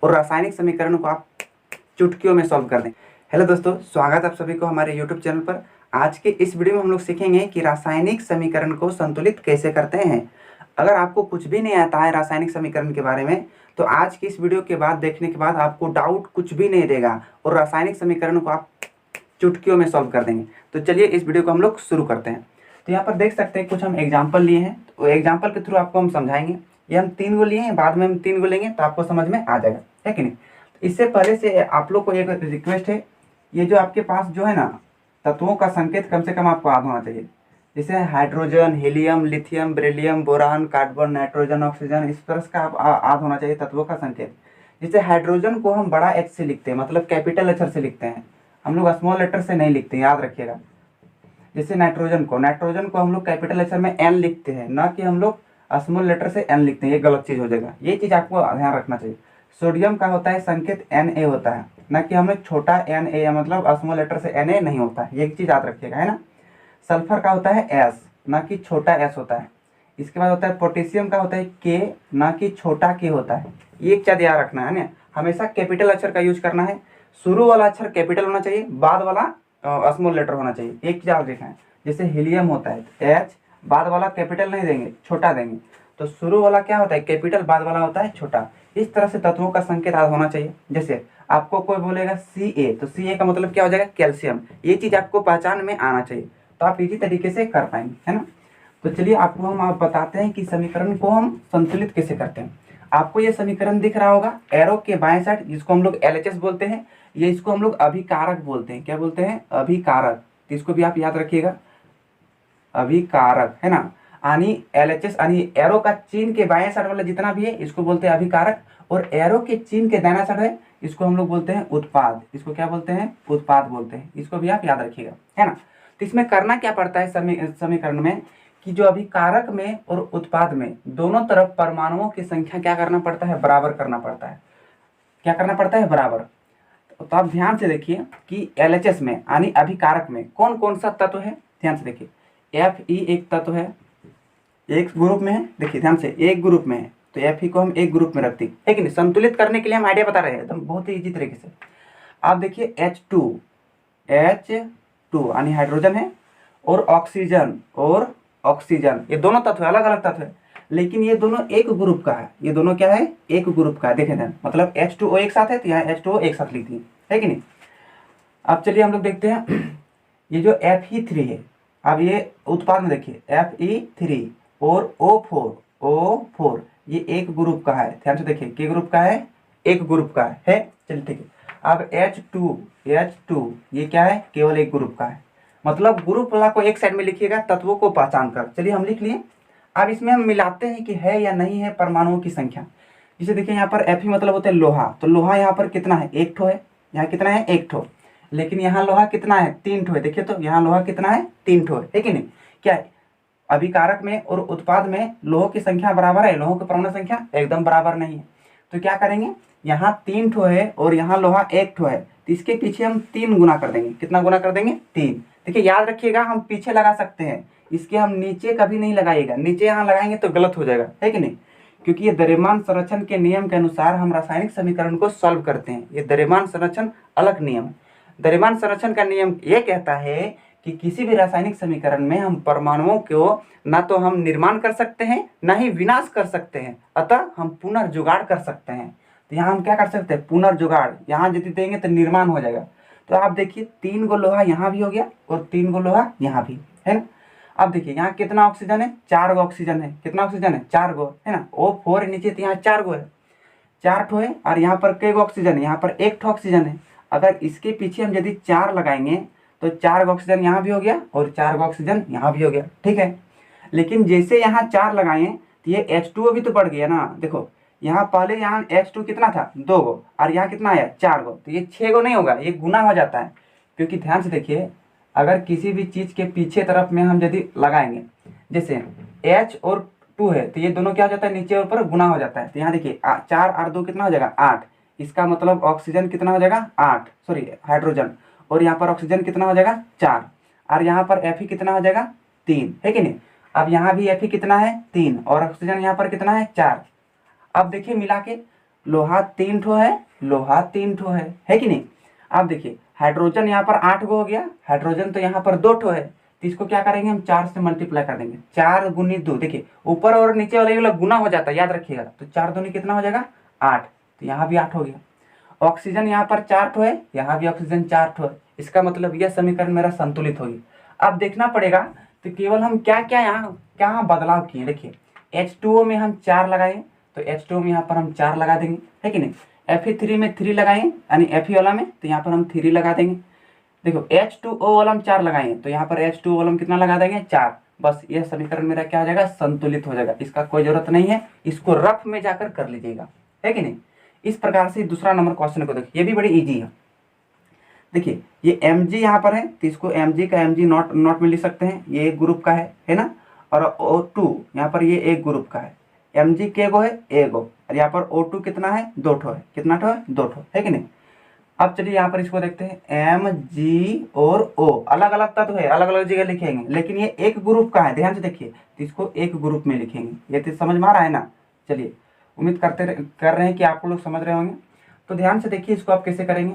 और रासायनिक समीकरण को आप चुटकियों में सॉल्व कर दें। हेलो दोस्तों, स्वागत है आप सभी को हमारे यूट्यूब चैनल पर। आज के इस वीडियो में हम लोग सीखेंगे कि रासायनिक समीकरण को संतुलित कैसे करते हैं। अगर आपको कुछ भी नहीं आता है रासायनिक समीकरण के बारे में, तो आज की इस वीडियो के बाद देखने के बाद आपको डाउट कुछ भी नहीं देगा और रासायनिक समीकरण को आप चुटकियों में सॉल्व कर देंगे। तो चलिए इस वीडियो को हम लोग शुरू करते हैं। तो यहाँ पर देख सकते हैं कुछ हम एग्जाम्पल लिए हैं, तो एग्जाम्पल के थ्रू आपको हम समझाएंगे। ये हम 3 गो लिए हैं, बाद में हम 3 गो लेंगे तो आपको समझ में आ जाएगा, है कि नहीं। इससे पहले से आप लोग को एक रिक्वेस्ट है, ये जो आपके पास जो है ना तत्वों का संकेत कम से कम आपको याद होना चाहिए। जैसे hydrogen, helium, lithium, beryllium, boron, carbon, nitrogen, oxygen, इस तरह का याद होना चाहिए तत्वों का संकेत। जैसे हाइड्रोजन को हम बड़ा एच से लिखते हैं, मतलब कैपिटल अक्षर से लिखते हैं, हम लोग स्मॉल लेटर से नहीं लिखते, याद रखिएगा। जैसे नाइट्रोजन को हम लोग कैपिटल अक्षर में एन लिखते हैं, ना कि हम लोग स्मॉल लेटर से एन लिखते हैं, ये गलत चीज़ हो जाएगा। ये चीज़ आपको ध्यान रखना चाहिए। सोडियम का होता है संकेत Na होता है, ना कि हम लोग छोटा Na, मतलब स्मॉल लेटर से Na नहीं होता है, ये चीज़ याद रखिएगा, है ना। सल्फर का होता है S, ना कि छोटा s होता है। इसके बाद होता है पोटेशियम का होता है K, ना कि छोटा k होता है। ये एक चीज़ याद रखना है ना, हमेशा कैपिटल अक्षर का यूज करना है। शुरू वाला अक्षर कैपिटल होना चाहिए, बाद वाला स्मॉल लेटर होना चाहिए, एक चीज़ याद रखना है। जैसे हीलियम होता है H, बाद वाला कैपिटल नहीं देंगे, छोटा देंगे। तो शुरू वाला क्या होता है कैपिटल, बाद वाला होता है छोटा। इस तरह से तत्वों का संकेत याद होना चाहिए। जैसे आपको कोई बोलेगा Ca, तो Ca का मतलब क्या हो जाएगा, कैल्शियम। ये चीज़ आपको पहचान में आना चाहिए, तो आप इसी तरीके से कर पाएंगे, है ना। तो चलिए आपको हम आप बताते हैं कि समीकरण को हम संतुलित कैसे करते हैं। आपको ये समीकरण दिख रहा होगा एरो के बाएं साइड, जिसको हम लोग LHS बोलते हैं, ये इसको हम लोग अभिकारक बोलते हैं। क्या बोलते हैं, अभिकारक। तो इसको भी आप याद रखिएगा, अभिकारक, है ना। यानी LHS यानी एरो का चिन्ह के बाएं साइड वाला जितना भी है इसको बोलते हैं अभिकारक, और एरो के चिन्ह के दाहिना साइड है इसको हम लोग बोलते हैं उत्पाद। इसको क्या बोलते हैं, उत्पाद बोलते हैं। इसको भी आप याद रखिएगा, है ना। तो इसमें करना क्या पड़ता है समीकरण में, कि जो अभिकारक में और उत्पाद में दोनों तरफ परमाणुओं की संख्या क्या करना पड़ता है, बराबर करना पड़ता है। क्या करना पड़ता है, बराबर। तो आप ध्यान से देखिए कि LHS में यानी अभिकारक में कौन कौन सा तत्व है, ध्यान से देखिए। Fe एक तत्व है, एक ग्रुप में है, देखिए ध्यान से, एक ग्रुप में है, तो Fe को हम एक ग्रुप में रखते हैं, है कि नहीं। संतुलित करने के लिए हम आइडिया बता रहे हैं एकदम बहुत ही इजी तरीके से। आप देखिए H2 यानी हाइड्रोजन है, और ऑक्सीजन, ये दोनों तत्व अलग अलग तत्व है, लेकिन ये दोनों एक ग्रुप का है। ये दोनों क्या है, एक ग्रुप का है। देखें ध्यान, मतलब H2O एक साथ है, तो यहाँ H2O एक साथ लिख दिए, है कि नहीं। अब चलिए हम लोग देखते हैं ये जो Fe3 है, अब ये उत्पाद में देखिए Fe3 और O4 ये एक ग्रुप का है। ध्यान से देखिए, के ग्रुप का है, एक ग्रुप का है। चलिए ठीक है। अब H2 ये क्या है, केवल एक ग्रुप का है। मतलब ग्रुप वाला को एक साइड में लिखिएगा तत्वों को पहचान कर। चलिए हम लिख लिए। अब इसमें हम मिलाते हैं कि है या नहीं है परमाणुओं की संख्या। जैसे देखिए यहाँ पर Fe मतलब होता है लोहा, तो लोहा यहाँ पर कितना है, एक ठो है। यहाँ कितना है, एक ठो। लेकिन यहाँ लोहा कितना है, 3 ठो है। देखिए तो यहाँ लोहा कितना है, 3 ठो है कि नहीं। क्या है, अभिकारक में और उत्पाद में लोहों की संख्या बराबर है, लोहों की परमाणु संख्या एकदम बराबर नहीं है। तो क्या करेंगे, यहाँ 3 ठो है और यहाँ लोहा 1 ठो है, तो इसके पीछे हम 3 गुना कर देंगे। कितना गुना कर देंगे, 3। देखिए याद रखिएगा, हम पीछे लगा सकते हैं, इसके हम नीचे कभी नहीं लगाइएगा। नीचे यहाँ लगाएंगे तो गलत हो जाएगा, है कि नहीं। क्योंकि ये द्रव्यमान संरक्षण के नियम के अनुसार हम रासायनिक समीकरण को सॉल्व करते हैं। ये द्रव्यमान संरक्षण अलग नियम है। द्रव्यमान संरक्षण का नियम ये कहता है कि किसी भी रासायनिक समीकरण में हम परमाणुओं को ना तो हम निर्माण कर सकते हैं, ना ही विनाश कर सकते हैं, अतः हम पुनर्जुगाड़ कर सकते हैं। तो यहाँ हम क्या कर सकते हैं, पुनर्जुगाड़। यहाँ यदि देंगे तो निर्माण हो जाएगा। तो आप देखिए 3 गो लोहा यहाँ भी हो गया और 3 गो लोहा यहाँ भी, है ना। अब देखिए यहाँ कितना ऑक्सीजन है, 4 गो ऑक्सीजन है। कितना ऑक्सीजन है, 4 गो, है ना। O4 नीचे, तो यहाँ 4 गो है, 4 ठो है। और यहाँ पर कई गो ऑक्सीजन है, यहाँ पर 1 ठो ऑक्सीजन है। अगर इसके पीछे हम यदि 4 लगाएंगे तो 4 गो ऑक्सीजन यहाँ भी हो गया और 4 गो ऑक्सीजन यहाँ भी हो गया, ठीक है। लेकिन जैसे यहाँ 4 लगाए तो ये H2O भी तो बढ़ गया ना। देखो यहाँ पहले यहाँ H2 कितना था, 2 गो, और यहाँ कितना आया, 4 गो, तो ये 6 गो नहीं होगा, ये गुना हो जाता है। क्योंकि ध्यान से देखिए, अगर किसी भी चीज़ के पीछे तरफ में हम यदि लगाएंगे, जैसे H और 2 है, तो ये दोनों क्या हो जाता है, नीचे और ऊपर गुना हो जाता है। तो यहाँ देखिए 4 और 2 कितना हो जाएगा, 8। इसका मतलब ऑक्सीजन कितना हो जाएगा, 8, सॉरी हाइड्रोजन। और यहाँ पर ऑक्सीजन कितना हो जाएगा, 4। और यहाँ पर Fe कितना हो जाएगा, 3, है कि नहीं। अब यहाँ भी Fe कितना है, 3, और ऑक्सीजन यहाँ पर कितना है, 4। अब देखिए मिला के लोहा 3 ठो है, लोहा 3 ठो है कि नहीं। अब देखिए हाइड्रोजन यहाँ पर 8 गो हो गया, हाइड्रोजन तो यहाँ पर 2 ठो है, तो इसको क्या करेंगे हम 4 से मल्टीप्लाई कर देंगे। 4 गुनी 2, देखिए ऊपर और नीचे वाले वाला गुना हो जाता है, याद रखिएगा। तो 4 दूनी कितना हो जाएगा 8, तो यहाँ भी 8 हो गया। ऑक्सीजन यहाँ पर 4 ठो है, यहाँ भी ऑक्सीजन 4 ठो है, इसका मतलब यह समीकरण मेरा संतुलित होगी। अब देखना पड़ेगा तो केवल हम क्या क्या यहाँ बदलाव किए। देखिए H2O में हम 4 लगाए, तो H2O में यहाँ पर हम 4 लगा देंगे, है कि नहीं। Fe3 में 3 लगाएं, यानी Fe वाला में, तो यहाँ पर हम 3 लगा देंगे। देखो H2O वाला हम 4 लगाएंगे, तो यहाँ पर H2O वाला हम कितना लगा देंगे 4। बस यह समीकरण मेरा क्या हो जाएगा संतुलित हो जाएगा। इसका कोई जरूरत नहीं है, इसको रफ में जाकर कर लीजिएगा, है कि नहीं। इस प्रकार से दूसरा नंबर क्वेश्चन को देखिए, ये भी बड़ी इजी है। देखिए ये Mg यहाँ पर है, तो इसको Mg का Mg नॉट में लिख सकते हैं, ये एक ग्रुप का है ना। और O2 यहाँ पर ये एक ग्रुप का है। Mg के गो है एगो, और यहाँ पर O2 कितना है 2 ठो है, कितना ठो है 2 ठो, है कि नहीं। अब चलिए यहाँ पर इसको देखते हैं, Mg और O अलग अलग तत्व है, अलग अलग जगह लिखेंगे, लेकिन ये एक ग्रुप का है, ध्यान से देखिए। तो इसको एक ग्रुप में लिखेंगे, ये तो समझ में आ रहा है ना। चलिए उम्मीद कर रहे हैं कि आप लोग समझ रहे होंगे। तो ध्यान से देखिए इसको आप कैसे करेंगे।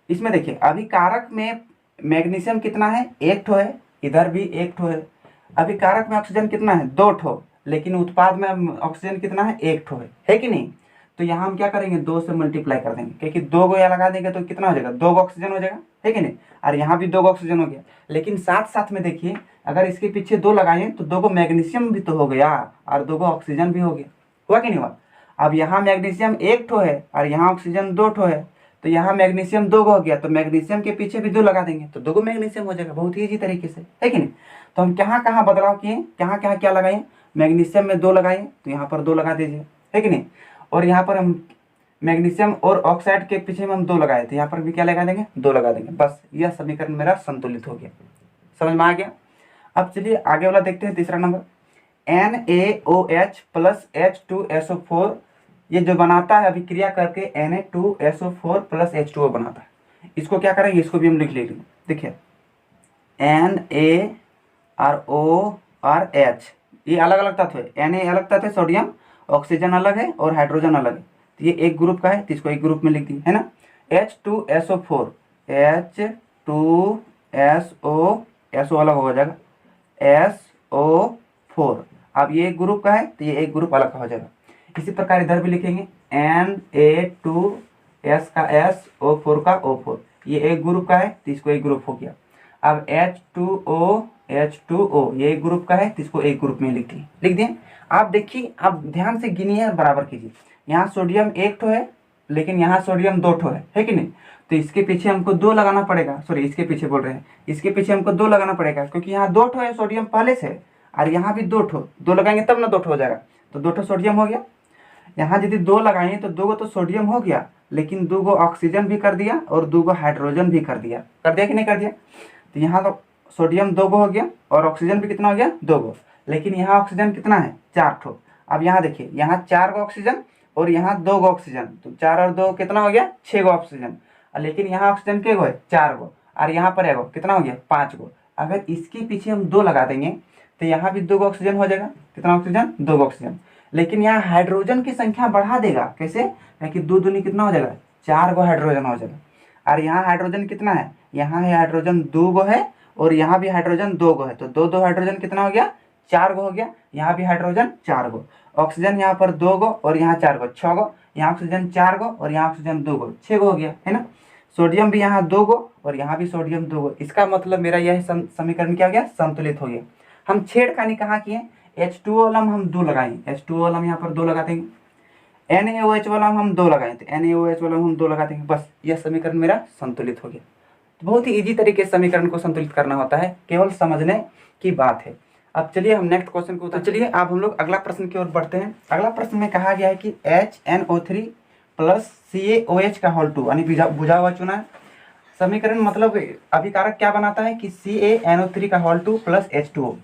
इसमें देखिए अभिकारक में मैग्नीशियम कितना है 1 ठो है, इधर भी 1 ठो है। अभिकारक में ऑक्सीजन कितना है 2 ठो, लेकिन उत्पाद में ऑक्सीजन कितना है 1 ठो है कि नहीं। तो यहाँ हम क्या करेंगे 2 से मल्टीप्लाई कर देंगे, क्योंकि 2 गो यहाँ लगा देंगे तो कितना हो जाएगा 2 गो ऑक्सीजन हो जाएगा, है कि नहीं। और यहाँ भी 2 गो ऑक्सीजन हो गया, लेकिन साथ साथ में देखिए अगर इसके पीछे 2 लगाएं तो 2 गो मैग्नीशियम भी तो हो गया और 2 गो ऑक्सीजन भी हो गया, हुआ कि नहीं हुआ। अब यहाँ मैग्नीशियम 1 ठो है और यहाँ ऑक्सीजन 2 ठो है, तो यहाँ मैग्नीशियम 2 गो हो गया, तो मैग्नीशियम के पीछे भी 2 लगा देंगे तो 2 गो मैग्नीशियम हो जाएगा, बहुत ही ईजी तरीके से, है कि नहीं। तो हम कहाँ कहाँ बदलाव किए, कहाँ कहाँ क्या लगाए, मैग्नीशियम में 2 लगाए तो यहाँ पर 2 लगा दीजिए, है कि नहीं। और यहाँ पर हम मैग्नीशियम और ऑक्साइड के पीछे में हम 2 लगाए थे, यहाँ पर भी क्या लगा देंगे 2 लगा देंगे। बस यह समीकरण मेरा संतुलित हो गया, समझ में आ गया। अब चलिए आगे वाला देखते हैं, तीसरा नंबर NaOH प्लस H2SO4, ये जो बनाता है अभिक्रिया करके Na2SO4 प्लस H2O बनाता है। इसको क्या करेंगे, इसको भी हम लिख लेंगे। देखिए Na और O और H ये अलग अलग तत्व है, Na अलग तत्व है, सोडियम, ऑक्सीजन अलग है और हाइड्रोजन अलग है, तो ये एक ग्रुप का है, तो इसको एक ग्रुप में लिख दी, है ना। H2SO4, H2SO अलग हो जाएगा, SO4। अब ये एक ग्रुप का है तो ये एक ग्रुप अलग का हो जाएगा। इसी प्रकार इधर भी लिखेंगे Na2S का S, O4 का O4, ये एक ग्रुप का है तो इसको एक ग्रुप हो गया। अब H2O ये एक ग्रुप का है तो इसको एक ग्रुप में लिख दिए। आप देखिए, आप ध्यान से गिनिए और बराबर कीजिए। यहाँ सोडियम 1 ठो है, लेकिन यहाँ सोडियम 2 ठो है कि नहीं। तो इसके पीछे हमको 2 लगाना पड़ेगा, सॉरी इसके पीछे बोल रहे हैं, इसके पीछे हमको 2 लगाना पड़ेगा, क्योंकि यहाँ 2 ठो है सोडियम पहले से, और यहाँ भी 2 लगाएंगे तब ना 2 ठो हो जाएगा, तो 2 ठो सोडियम हो गया। यहाँ यदि 2 लगाएंगे तो 2 गो तो सोडियम हो गया, लेकिन 2 गो ऑक्सीजन भी कर दिया और 2 गो हाइड्रोजन भी कर दिया कि नहीं कर दिया। तो यहाँ तो सोडियम 2 गो हो गया और ऑक्सीजन भी कितना हो गया 2 गो, लेकिन यहाँ ऑक्सीजन कितना है 4 ठो। अब यहाँ देखिए, यहाँ 4 गो ऑक्सीजन और यहाँ 2 गो ऑक्सीजन, तो 4 और 2 कितना हो गया 6 गो ऑक्सीजन, लेकिन यहाँ ऑक्सीजन के गो है 4 गो, और यहाँ पर है गो कितना हो गया 5 गो। अगर इसके पीछे हम 2 लगा देंगे तो यहाँ भी 2 गो ऑक्सीजन हो जाएगा, कितना ऑक्सीजन 2 गो ऑक्सीजन, लेकिन यहाँ हाइड्रोजन की संख्या बढ़ा देगा, कैसे, क्योंकि 2 दूनी कितना हो जाएगा 4 गो हाइड्रोजन हो जाएगा। और यहाँ हाइड्रोजन कितना है, यहाँ है हाइड्रोजन 2 गो है और यहाँ भी हाइड्रोजन 2 गो है, तो 2 हाइड्रोजन कितना हो गया 4 गो हो गया। यहाँ भी हाइड्रोजन 4 गो, ऑक्सीजन यहाँ पर 2 गो और यहाँ 4 गो 6 गो, यहाँ ऑक्सीजन 4 गो और यहाँ ऑक्सीजन 2 गो 6 गो हो गया, है ना। सोडियम भी यहाँ 2 गो और यहाँ भी सोडियम 2 गो, इसका मतलब मेरा यह समीकरण क्या हो गया संतुलित हो गया। हम छेड़खानी कहाँ किए, H2O वाला हम 2 लगाएंगे, H2O वाला हम यहाँ पर 2 लगा देंगे, NaOH वाला हम 2 लगाएं तो NaOH वाला हम 2 लगा देंगे, बस यह समीकरण मेरा संतुलित हो गया। तो बहुत ही इजी तरीके से समीकरण को संतुलित करना होता है, केवल समझने की बात है। अब चलिए हम नेक्स्ट क्वेश्चन को, तो चलिए अब हम लोग अगला प्रश्न की ओर बढ़ते हैं। अगला प्रश्न में कहा गया है कि HNO3 प्लस CaOH का होल 2 यानी बुझा हुआ चूना है। समीकरण मतलब अभिकारक क्या बनाता है कि CaNO3 का होल 2 प्लस H2O,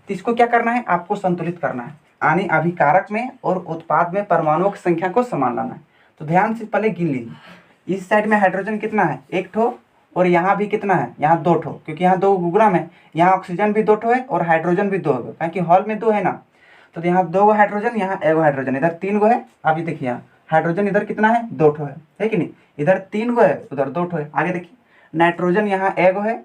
तो इसको क्या करना है आपको संतुलित करना है, यानी अभिकारक में और उत्पाद में परमाणुओं की संख्या को समान लाना है। तो ध्यान से पहले गिन लीजिए, इस साइड में हाइड्रोजन कितना है 1 ठो और यहाँ भी कितना है यहाँ 2 ठो, क्योंकि यहाँ 2 गुग्राम है, यहाँ ऑक्सीजन भी 2 ठो है और हाइड्रोजन भी 2 है, क्योंकि हॉल में 2 है ना। तो यहाँ 2 गो हाइड्रोजन, यहाँ 1 गो हाइड्रोजन, इधर 3 गो है। अभी देखिए यहाँ हाइड्रोजन इधर कितना है, 2 ठो है कि नहीं, इधर 3 गो है, उधर 2 ठो है। आगे देखिए नाइट्रोजन यहाँ 1 गो है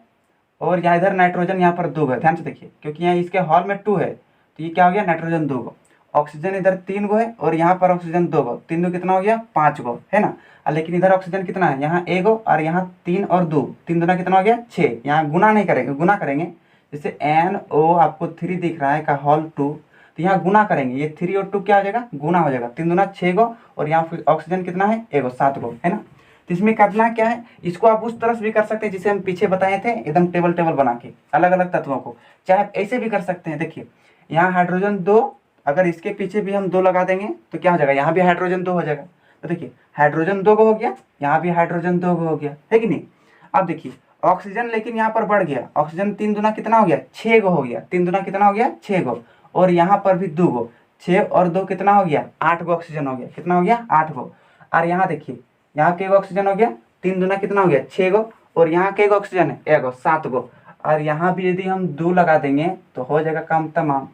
और यहाँ इधर नाइट्रोजन यहाँ पर 2 गो है। ध्यान से देखिए क्योंकि यहाँ इसके हॉल में 2 है तो ये क्या हो गया, नाइट्रोजन 2 गो। ऑक्सीजन इधर 3 गो है और यहाँ पर ऑक्सीजन 2 गो, 3 2 कितना हो गया, 5 गो है ना। लेकिन इधर ऑक्सीजन कितना है, यहाँ 1 गो और यहाँ 3 और 2, 3 दूना कितना हो गया, 6। यहाँ गुना नहीं करेंगे, गुना करेंगे जैसे NO आपको 3 दिख रहा है का हॉल 2, तो यहाँ गुना करेंगे, ये 3 और 2 क्या हो जाएगा, गुना हो जाएगा। 3 दूना 6 गो और यहाँ फिर ऑक्सीजन कितना है, 1 गो, 7 गो है ना। तो इसमें करना क्या है, इसको आप उस तरह से भी कर सकते हैं जिसे हम पीछे बताए थे, एकदम टेबल टेबल बना के अलग अलग तत्वों को, चाहे आप ऐसे भी कर सकते हैं। देखिए यहाँ हाइड्रोजन 2, अगर इसके पीछे भी हम 2 लगा देंगे तो क्या हो जाएगा, यहाँ भी हाइड्रोजन 2 हो जाएगा। तो देखिए हाइड्रोजन 2 गो हो गया, यहाँ भी हाइड्रोजन 2 गो हो गया, है कि नहीं। अब देखिए ऑक्सीजन लेकिन यहाँ पर बढ़ गया, ऑक्सीजन 3 दूना कितना हो गया, 6 गो हो गया, 3 दूना कितना हो गया, 6 गो, और यहाँ पर भी 2 गो, 6 और 2 कितना हो गया, 8 गो ऑक्सीजन हो गया, कितना हो गया, 8 गो। और यहाँ देखिए यहाँ के ऑक्सीजन हो गया, 3 दूना कितना हो गया, 6 गो, और यहाँ के ऑक्सीजन है 1 गो, 7 गो। और यहाँ भी यदि हम 2 लगा देंगे तो हो जाएगा काम तमाम,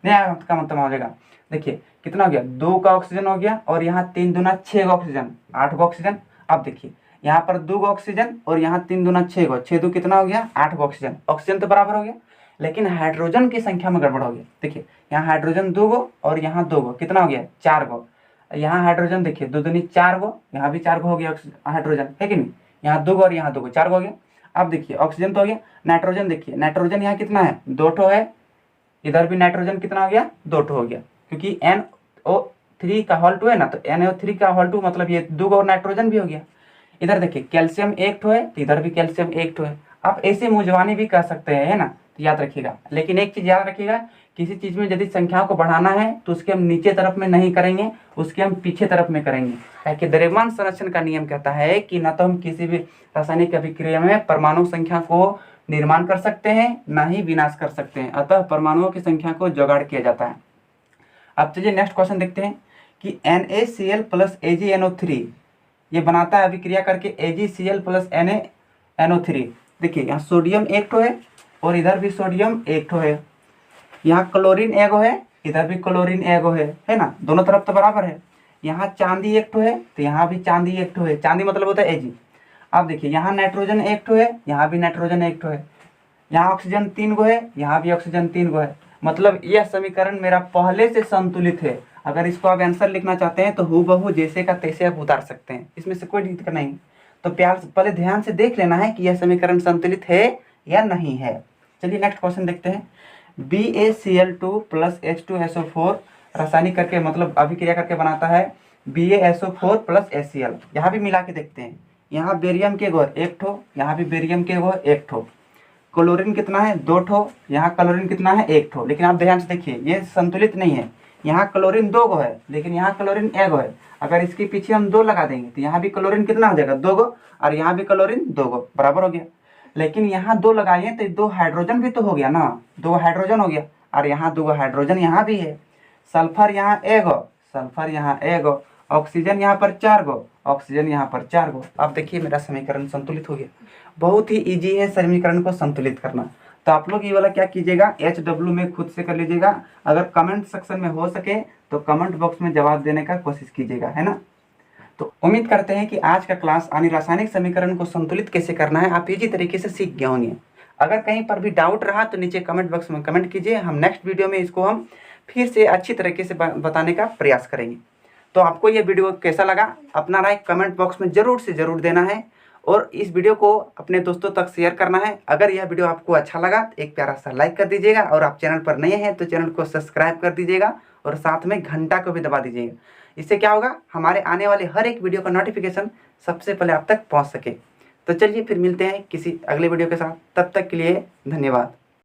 नहीं आएगा काम तमाम हो जाएगा। देखिए कितना हो गया, 2 का ऑक्सीजन हो गया और यहाँ 3 दूना 6 गो ऑक्सीजन, 8 गो ऑक्सीजन। अब देखिए यहाँ पर 2 गो ऑक्सीजन और यहाँ 3 दूना 6 गो, 6 2 कितना हो गया, 8 गो ऑक्सीजन। ऑक्सीजन तो बराबर हो गया, लेकिन हाइड्रोजन की संख्या में गड़बड़ हो गया। देखिए यहाँ हाइड्रोजन 2 गो और यहाँ 2 गो, कितना हो गया, 4 गो। यहाँ हाइड्रोजन देखिए 2 दूनी 4 गो, यहाँ भी 4 गो हो गया हाइड्रोजन, है कि नहीं। यहाँ 2 गो और यहाँ 2 गो, 4 गो हो गया। अब देखिए ऑक्सीजन तो हो गया, नाइट्रोजन देखिए, नाइट्रोजन यहाँ कितना है, 2 ठो है, इधर भी नाइट्रोजन कितना हो गया, 2 ठो हो गया, क्योंकि NO3 का हॉल 2 है ना, तो NO3 का हॉल 2 मतलब ये 2 गो और नाइट्रोजन भी हो गया। इधर देखिए कैल्शियम 1 ठो है, तो इधर भी कैल्शियम 1 ठो है। आप ऐसे मुंजवानी भी कर सकते हैं, है ना, तो याद रखिएगा। लेकिन एक चीज याद रखिएगा, किसी चीज में यदि संख्याओं को बढ़ाना है तो उसके हम नीचे तरफ में नहीं करेंगे, उसके हम पीछे तरफ में करेंगे। है कि द्रव्यमान संरक्षण का नियम कहता है कि न तो हम किसी भी रासायनिक अभिक्रिया में परमाणु संख्या को निर्माण कर सकते हैं, ना ही विनाश कर सकते हैं, अतः परमाणुओं की संख्या को जुगाड़ किया जाता है। अब चलिए नेक्स्ट क्वेश्चन देखते हैं कि NaCl प्लस AgNO3 ये बनाता है अभिक्रिया करके AgCl प्लस NaNO3। देखिए यहाँ सोडियम 1 ठो है और इधर भी सोडियम 1 ठो है, यहाँ क्लोरीन 1 गो है, इधर भी क्लोरीन 1 गो है ना, दोनों तरफ तो बराबर है। यहाँ चांदी 1 ठो है तो यहाँ भी चांदी 1 ठो है, चांदी मतलब होता है Ag। अब देखिए यहाँ नाइट्रोजन 1 ठो है, यहाँ भी नाइट्रोजन 1 ठो है, यहाँ ऑक्सीजन 3 गो है, यहाँ भी ऑक्सीजन 3 गो है। मतलब यह समीकरण मेरा पहले से संतुलित है। अगर इसको आप आंसर लिखना चाहते हैं तो हूबहू जैसे का तैसे आप उतार सकते हैं, इसमें से कोई दिक्कत नहीं। तो प्यार पहले ध्यान से देख लेना है कि यह समीकरण संतुलित है या नहीं है। चलिए नेक्स्ट क्वेश्चन देखते हैं। BaCl2 प्लस H2SO4 रासायनिक करके मतलब अभिक्रिया करके बनाता है BaSO4 प्लस HCl। यहाँ भी मिला के देखते हैं, यहाँ बेरियम के गो 1 ठो, यहाँ भी बेरियम के गो 1 ठो, क्लोरीन कितना है 2 ठो, यहाँ क्लोरीन कितना है 1 ठो। लेकिन आप ध्यान से देखिए ये संतुलित नहीं है, यहाँ क्लोरीन 2 गो है लेकिन यहाँ क्लोरीन 1 गो है। अगर इसके पीछे हम 2 लगा देंगे तो यहाँ भी क्लोरीन कितना हो जाएगा, 2 गो, और यहाँ भी क्लोरीन 2 गो, बराबर हो गया। लेकिन यहाँ 2 लगाइए तो 2 हाइड्रोजन भी तो हो गया ना, 2 हाइड्रोजन हो गया, और यहाँ 2 हाइड्रोजन यहाँ भी है। सल्फर यहाँ 1 गो, सल्फर यहाँ 1 गो, ऑक्सीजन यहाँ पर 4 गो, ऑक्सीजन यहाँ पर 4 गो। अब देखिए मेरा समीकरण संतुलित हो गया। बहुत ही इजी है समीकरण को संतुलित करना। तो आप लोग ये वाला क्या कीजिएगा, HW में खुद से कर लीजिएगा। अगर कमेंट सेक्शन में हो सके तो कमेंट बॉक्स में जवाब देने का कोशिश कीजिएगा, है ना। तो उम्मीद करते हैं कि आज का क्लास यानी रासायनिक समीकरण को संतुलित कैसे करना है आप इजी तरीके से सीख गए होंगे। अगर कहीं पर भी डाउट रहा तो नीचे कमेंट बॉक्स में कमेंट कीजिए, हम नेक्स्ट वीडियो में इसको हम फिर से अच्छी तरीके से बताने का प्रयास करेंगे। तो आपको ये वीडियो कैसा लगा अपना राय कमेंट बॉक्स में ज़रूर से ज़रूर देना है, और इस वीडियो को अपने दोस्तों तक शेयर करना है। अगर यह वीडियो आपको अच्छा लगा तो एक प्यारा सा लाइक कर दीजिएगा, और आप चैनल पर नए हैं तो चैनल को सब्सक्राइब कर दीजिएगा और साथ में घंटा को भी दबा दीजिएगा। इससे क्या होगा, हमारे आने वाले हर एक वीडियो का नोटिफिकेशन सबसे पहले आप तक पहुंच सके। तो चलिए फिर मिलते हैं किसी अगले वीडियो के साथ, तब तक के लिए धन्यवाद।